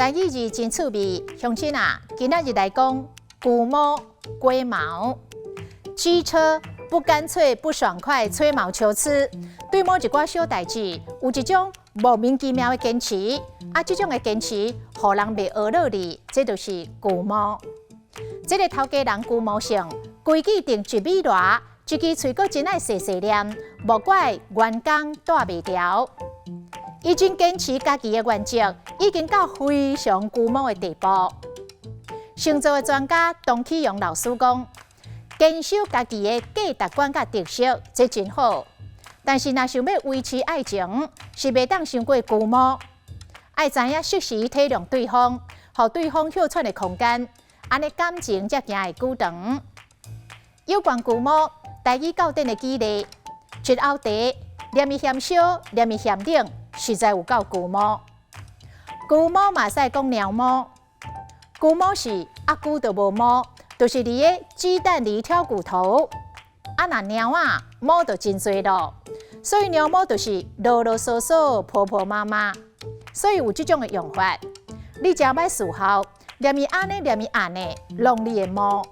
台语字真趣味，乡亲啊，今仔日来讲龟毛、龟毛。机车不干脆、不爽快，吹毛求疵。对某一寡小代志，有一种莫名其妙的坚持，这种的坚持，互人袂学落哩，这就是龟毛。这个头家人龟毛性，规矩定1米热，一支喙阁真爱细细念，莫怪员工带袂调。已经坚持家己的原则，已经到非常龟毛的地步。星座的专家董启阳老师讲，坚守家己的价值观甲特色，这真好。但是若想要维持爱情，是袂当伤过龟毛。爱知影适时体谅对方，互对方休喘的空间，安尼感情才行会久长。有关龟毛，台语教典的举例，一后茶，念伊嫌小，念伊嫌冷。实在有够龟毛，龟毛嘛使讲鸟毛，龟毛是龟就无毛，就是你的鸡蛋里挑骨头。若鸟毛就真多咯，所以鸟毛就是啰啰嗦嗦、婆婆妈妈，所以有这种的用法。你真歹伺候，念伊安尼，念伊安尼，弄你的毛。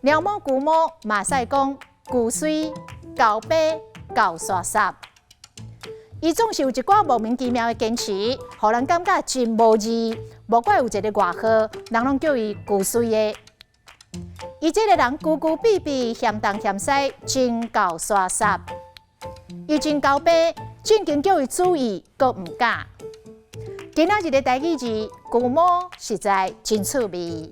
鸟毛、龟毛嘛使讲龟水、狗背、狗刷刷。伊总是有一寡莫名其妙的坚持，互人感觉真无义。无怪有一个外号，人拢叫伊龟水的。伊这个人久久闭闭，嫌东嫌西，真够刷刷。伊真高白，正经叫伊注意，阁唔敢。今仔日的台语字，龟毛实在真趣味。